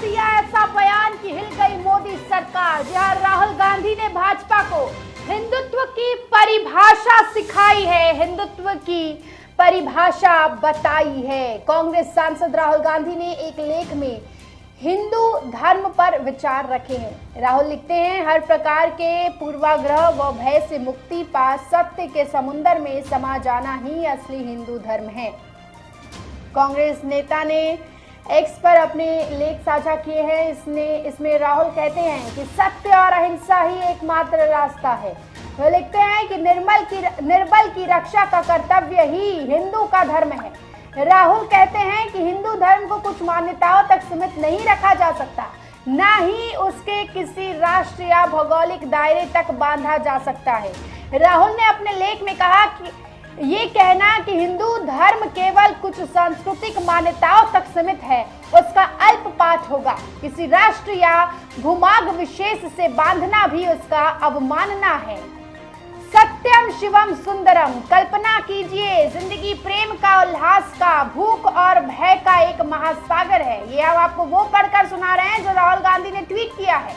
दिया ऐसा बयान कि हिल गई मोदी सरकार। जहां राहुल गांधी ने भाजपा को हिंदुत्व की परिभाषा सिखाई है, हिंदुत्व की परिभाषा बताई है। कांग्रेस सांसद राहुल गांधी ने एक लेख में हिंदू धर्म पर विचार रखे हैं। राहुल लिखते हैं, हर प्रकार के पूर्वाग्रह व भय से मुक्ति पा सत्य के समुद्र में समा जाना ही असली हिंदू धर्म है। कांग्रेस नेता ने एक्स पर अपने लेख साझा किए हैं। इसमें राहुल कहते हैं कि सत्य और अहिंसा ही एकमात्र रास्ता है। वे लिखते हैं कि निर्बल की रक्षा का कर्तव्य ही हिंदू का धर्म है। राहुल कहते हैं कि हिंदू धर्म को कुछ मान्यताओं तक सीमित नहीं रखा जा सकता, ना ही उसके किसी राष्ट्र या भौगोलिक दायरे तक बांधा जा सकता है। राहुल ने अपने लेख में कहा कि ये कहना कि हिंदू धर्म केवल कुछ सांस्कृतिक मान्यताओं तक सीमित है, उसका अल्पपात होगा। किसी राष्ट्र या भूभाग विशेष से बांधना भी उसका अवमानना है। सत्यम शिवम सुंदरम, कल्पना कीजिए जिंदगी प्रेम का, उल्लास का, भूख और भय का एक महासागर है। ये अब आपको वो पढ़कर सुना रहे हैं जो राहुल गांधी ने ट्वीट किया है।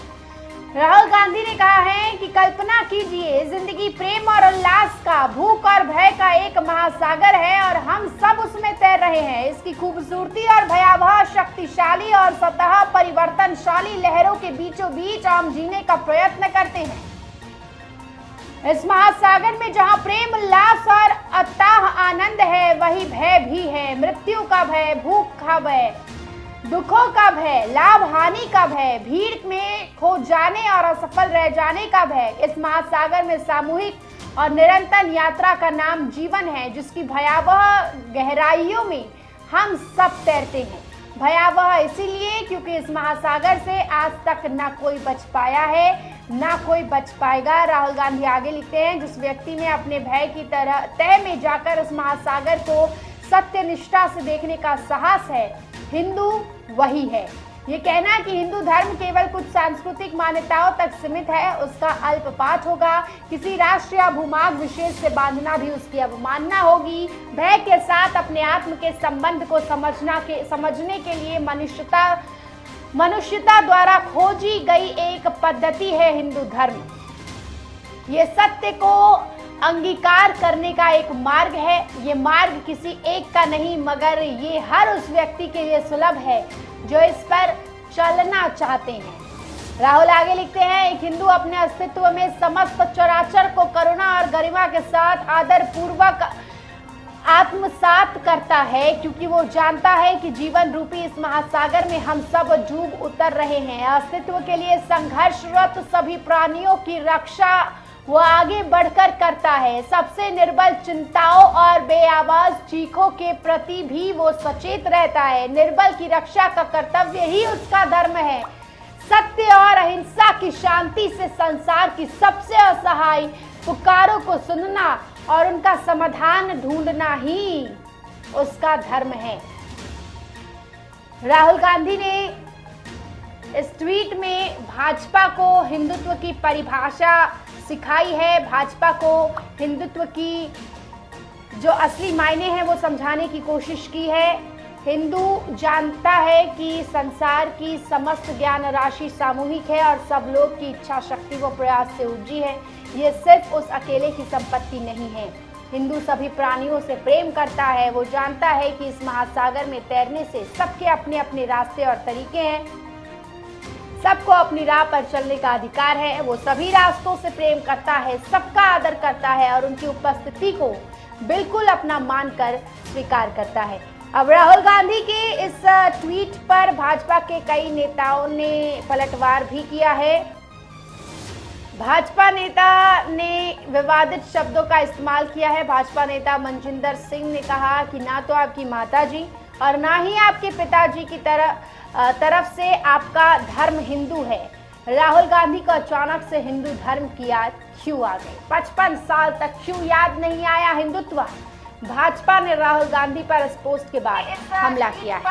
राहुल गांधी ने कहा है कि कल्पना कीजिए जिंदगी प्रेम और उल्लास का, भूख और भय का एक महासागर है और हम सब उसमें तैर रहे हैं। इसकी खूबसूरती और भयावह, शक्तिशाली और स्वतः परिवर्तनशाली लहरों के बीचों बीच हम जीने का प्रयत्न करते हैं। इस महासागर में जहां प्रेम, उल्लास और अथाह आनंद है, वही भय भी है। मृत्यु का भय, भूख का भय, दुखों का भय, लाभ हानि का भय, भीड़ में खो जाने और असफल रह जाने का भय। इस महासागर में सामूहिक और निरंतर यात्रा का नाम जीवन है, जिसकी भयावह गहराइयों में हम सब तैरते हैं। भयावह इसीलिए क्योंकि इस महासागर से आज तक ना कोई बच पाया है, ना कोई बच पाएगा। राहुल गांधी आगे लिखते हैं, जिस व्यक्ति में अपने भय की तरह तह में जाकर उस महासागर को सत्य निष्ठा से देखने का साहस है, हिंदू वही है। ये कहना कि हिंदू धर्म केवल कुछ सांस्कृतिक मान्यताओं तक सीमित है, उसका अल्पपात होगा। किसी राष्ट्र या भूभाग विशेष से बांधना भी उसकी अवमानना होगी। भय के साथ अपने आत्म के संबंध को समझने के लिए मनुष्यता द्वारा खोजी गई एक पद्धति है हिंदू धर्म। ये सत्य को अंगीकार करने का एक मार्ग है। ये मार्ग किसी एक का नहीं, मगर ये हर उस व्यक्ति के लिए सुलभ है जो इस पर चलना चाहते हैं। राहुल आगे लिखते हैं, एक हिंदू अपने अस्तित्व में समस्त चराचर को करुणा और गरिमा के साथ आदर पूर्वक आत्मसात करता है, क्योंकि वो जानता है कि जीवन रूपी इस महासागर में हम सब डूब उतर रहे हैं। अस्तित्व के लिए संघर्षरत सभी प्राणियों की रक्षा वो आगे बढ़कर करता है। सबसे निर्बल चिंताओं और बेआवाज चीखों के प्रति भी वो सचेत रहता है। निर्बल की रक्षा का कर्तव्य ही उसका धर्म है। सत्य और अहिंसा की शांति से संसार की सबसे असहाय पुकारों को सुनना और उनका समाधान ढूंढना ही उसका धर्म है। राहुल गांधी ने इस ट्वीट में भाजपा को हिंदुत्व की परिभाषा सिखाई है, भाजपा को हिंदुत्व की जो असली मायने हैं वो समझाने की कोशिश की है। हिंदू जानता है कि संसार की समस्त ज्ञान राशि सामूहिक है और सब लोग की इच्छा शक्ति व प्रयास से उपजी है। ये सिर्फ उस अकेले की संपत्ति नहीं है। हिंदू सभी प्राणियों से प्रेम करता है। वो जानता है कि इस महासागर में तैरने से सबके अपने अपने रास्ते और तरीके हैं। सबको अपनी राह पर चलने का अधिकार है। वो सभी रास्तों से प्रेम करता है, सबका आदर करता है और उनकी उपस्थिति को बिल्कुल अपना मानकर स्वीकार करता है। अब राहुल गांधी के इस ट्वीट पर भाजपा के कई नेताओं ने पलटवार भी किया है। भाजपा नेता ने विवादित शब्दों का इस्तेमाल किया है। भाजपा नेता मनजिंदर सिंह ने कहा कि ना तो आपकी माताजी और ना ही आपके पिताजी की तरफ से आपका धर्म हिंदू है। राहुल गांधी को अचानक से हिंदू धर्म की याद क्यों आ गई? 55 साल तक क्यों याद नहीं आया हिंदुत्व? भाजपा ने राहुल गांधी पर इस पोस्ट के बाद हमला किया है।